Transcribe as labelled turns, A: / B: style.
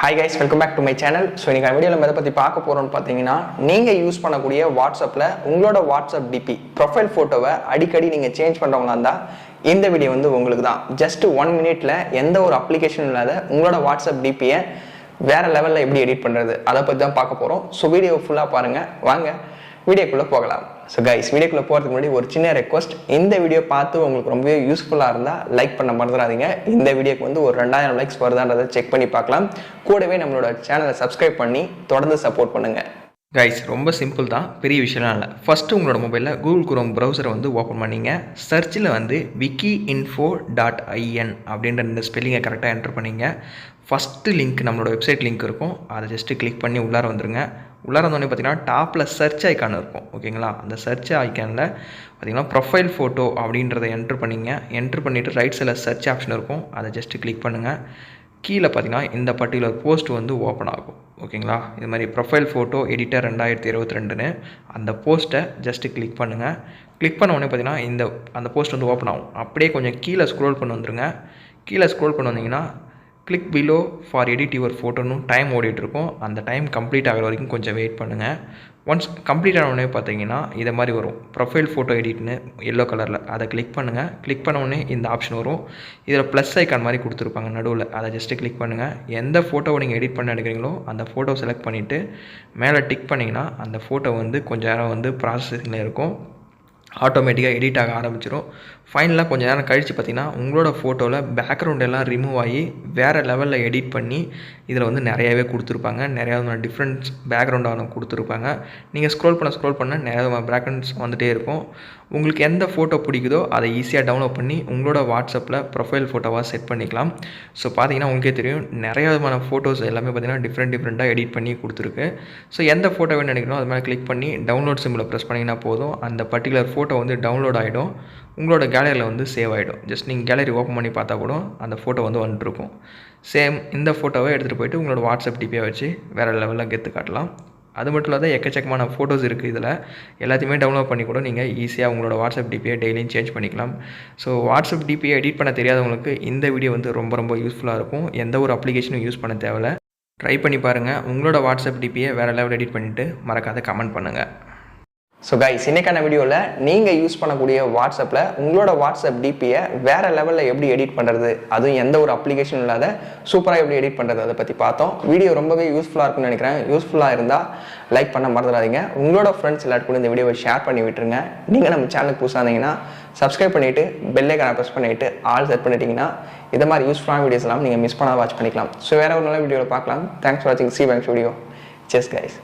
A: Hi guys, welcome back to my channel. So இன்னைக்கு வீடியோல எதை பத்தி பார்க்க போறோம்னு பாத்தீங்கன்னா நீங்க யூஸ் பண்ணக்கூடிய வாட்ஸ்அப்ல உங்களோட வாட்ஸ்அப் டிபி ப்ரொஃபைல் போட்டோவை அடிக்கடி நீங்க சேஞ்ச் பண்றவங்களா இருந்தா இந்த வீடியோ உங்களுக்கு தான். ஜஸ்ட் 1 மினிட்ல எந்த ஒரு அப்ளிகேஷன் இல்லாத உங்களோட வாட்ஸ்அப் டிபியை வேற லெவல்ல எப்படி எடிட் பண்றது அதை பத்தி தான் பார்க்க போறோம். ஸோ வீடியோ ஃபுல்லா பாருங்க. வாங்க வீடியோக்குள்ள போகலாம். ஸோ கைஸ், வீடியோக்குள்ள போகிறதுக்கு முன்னாடி ஒரு சின்ன ரெக்வஸ்ட். இந்த வீடியோ பார்த்து உங்களுக்கு ரொம்பவே யூஸ்ஃபுல்லாக இருந்தால் லைக் பண்ண மறந்துடாதீங்க. இந்த வீடியோக்கு ஒரு 2000 லைக்ஸ் வருதான்றதை செக் பண்ணி பார்க்கலாம். கூடவே நம்மளோட சேனலை சப்ஸ்கிரைப் பண்ணி தொடர்ந்து சப்போர்ட் பண்ணுங்க.
B: கைஸ், ரொம்ப சிம்பிள் தான், பெரிய விஷயம்லாம் இல்லை. ஃபஸ்ட்டு உங்களோட மொபைலில் கூகுள் குரோம் ப்ரௌசரை ஓப்பன் பண்ணிங்க. சர்ச்சில் wiki.info.in அப்படின்ற இந்த ஸ்பெல்லிங்கை கரெக்டாக என்டர் பண்ணிங்க. ஃபஸ்ட்டு லிங்க் நம்மளோட வெப்சைட் லிங்க் இருக்கும், அதை ஜஸ்ட்டு கிளிக் பண்ணி உள்ளார வந்துடுங்க. உள்ளார வந்தோடனே பார்த்தீங்கன்னா டாப்பில் சர்ச் ஐக்கான் இருக்கும், ஓகேங்களா? அந்த சர்ச் ஐக்கானில் பார்த்தீங்கன்னா ப்ரொஃபைல் ஃபோட்டோ அப்படின்றத என்ட்ரு பண்ணிங்க. என்ட்ரு பண்ணிவிட்டு ரைட் சைடில் சர்ச் ஆப்ஷன் இருக்கும், அதை ஜஸ்ட்டு கிளிக் பண்ணுங்கள். கீழே பார்த்தீங்கன்னா இந்த பர்டிகுலர் போஸ்ட் ஓப்பன் ஆகும், ஓகேங்களா? இது மாதிரி ப்ரொஃபைல் ஃபோட்டோ எடிட்டர் 2022ன்னு அந்த போஸ்ட்டை ஜஸ்ட்டு கிளிக் பண்ணுங்கள். கிளிக் பண்ண உடனே பார்த்தீங்கன்னா அந்த போஸ்ட் ஓப்பன் ஆகும். அப்படியே கொஞ்சம் கீழே ஸ்க்ரோல் பண்ணி வந்துடுங்க. கீழே ஸ்க்ரோல் பண்ணி வந்தீங்கன்னா click below for edit your ஃபோட்டோன்னு டைம் ஓடிட்டுருக்கோம். அந்த டைம் கம்ப்ளீட் ஆகிற வரைக்கும் கொஞ்சம் வெயிட் பண்ணுங்கள். ஒன்ஸ் கம்ப்ளீட் ஆன உடனே பார்த்தீங்கன்னா இதை மாதிரி வரும், ப்ரொஃபைல் ஃபோட்டோ எடிட்னு எல்லோ கலரில். அதை கிளிக் பண்ணுங்கள். கிளிக் பண்ண உடனே இந்த ஆப்ஷன் வரும். இதில் ப்ளஸ் ஐக்கான் மாதிரி கொடுத்துருப்பாங்க நடுவில், அதை ஜஸ்ட்டு கிளிக் பண்ணுங்கள். எந்த ஃபோட்டோவை நீங்கள் எடிட் பண்ண எடுக்கிறீங்களோ அந்த ஃபோட்டோ செலக்ட் பண்ணிவிட்டு மேலே டிக் பண்ணிங்கன்னா அந்த ஃபோட்டோ கொஞ்சம் நேரம் ப்ராசஸிங்கில் இருக்கும். ஆட்டோமேட்டிக்காக எடிட் ஆக ஆரம்பிச்சிடும். ஃபைனலாக கொஞ்சம் நேரம் கழித்து பார்த்திங்கன்னா உங்களோட ஃபோட்டோவில் பேக்ரவுண்ட் எல்லாம் ரிமூவ் ஆகி வேறு லெவலில் எடிட் பண்ணி இதில் நிறையாவே கொடுத்துருப்பாங்க. நிறையா டிஃப்ரெண்ட்ஸ் பேக்ரவுண்டாக கொடுத்துருப்பாங்க. நீங்கள் ஸ்க்ரோல் பண்ண நிறையா பேக்ரவுண்ட்ஸ் வந்துகிட்டே இருக்கும். உங்களுக்கு எந்த ஃபோட்டோ பிடிக்குதோ அதை ஈஸியாக டவுன்லோட் பண்ணி உங்களோட வாட்ஸ்அப்பில் ப்ரொஃபைல் ஃபோட்டோவாக செட் பண்ணிக்கலாம். ஸோ பார்த்தீங்கன்னா உங்களுக்கே தெரியும், நிறைய விதமான ஃபோட்டோஸ் எல்லாமே பார்த்திங்கன்னா டிஃப்ரெண்ட்டாக எடிட் பண்ணி கொடுத்துருக்கு. ஸோ எந்த ஃபோட்டோ வேணும்னு நினைக்கணும் அது மேலே கிளிக் பண்ணி டவுன்லோட் சிம்பிளை ப்ரெஸ் பண்ணிங்கன்னா போதும், அந்த பர்டிகுலர் ஃபோட்டோ டவுன்லோட் ஆகிடும். உங்களோட கேலரியில் சேவ் ஆகிடும். ஜஸ்ட் நீங்கள் கேலரி ஓப்பன் பண்ணி பார்த்தா கூட அந்த ஃபோட்டோ வந்துட்டுருக்கும். சேம் இந்த ஃபோட்டோவை எடுத்துகிட்டு போய்ட்டு உங்களோட வாட்ஸ்அப் டிபியை வச்சு வேறு லெவலில் கெத்து காட்டலாம். அது மட்டும் இல்லாத எக்கச்சக்கமான ஃபோட்டோஸ் இருக்குது. இதில் எல்லாத்தையுமே டவுன்லோட் பண்ணி கூட நீங்கள் ஈஸியாக உங்களோட வாட்ஸ்அப் டிபியை டெய்லியும் சேஞ்ச் பண்ணிக்கலாம். ஸோ வாட்ஸ்அப் டிபியை எடிட் பண்ண தெரியாதவங்களுக்கு இந்த வீடியோ ரொம்ப யூஸ்ஃபுல்லாக இருக்கும். எந்த ஒரு அப்ளிகேஷனும் யூஸ் பண்ண தேவையில்லை. ட்ரை பண்ணி பாருங்கள். உங்களோட வாட்ஸ்அப் டிபியை வேறு லெவல் எடிட் பண்ணிவிட்டு மறக்காத கமெண்ட் பண்ணுங்கள்.
A: ஸோ கைஸ், இன்னைக்கான வீடியோவில் நீங்கள் யூஸ் பண்ணக்கூடிய வாட்ஸ்அப்பில் உங்களோட வாட்ஸ்அப் டிபியை வேறு லெவலில் எப்படி எடிட் பண்ணுறது, அதுவும் எந்த ஒரு அப்ளிகேஷன் இல்லாத சூப்பராக எப்படி எடிட் பண்ணுறது அதை பற்றி பார்த்தோம். வீடியோ ரொம்பவே யூஸ்ஃபுல்லாக இருக்குன்னு நினைக்கிறேன். யூஸ்ஃபுல்லாக இருந்தால் லைக் பண்ண மறந்துடாதீங்க. உங்களோட ஃப்ரெண்ட்ஸ் எல்லாருக்கும் இந்த வீடியோவை ஷேர் பண்ணி விட்டுருங்க. நீங்கள் நம்ம சேனலுக்கு புதுசாக இருந்தீங்கன்னா சப்ஸ்கிரைப் பண்ணிவிட்டு பெல் ஐக்கானை ப்ரெஸ் பண்ணிவிட்டு ஆல் செட் பண்ணிட்டீங்கன்னா இது மாதிரி யூஸ்ஃபுல்லான வீடியோஸ் எல்லாம் நீங்கள் மிஸ் பண்ணால் வாட்ச் பண்ணிக்கலாம். ஸோ வேறு ஒரு நல்ல வீடியோவில் பார்க்கலாம். தேங்க்ஸ் ஃபார் வாட்சிங். C banks video. Chess guys.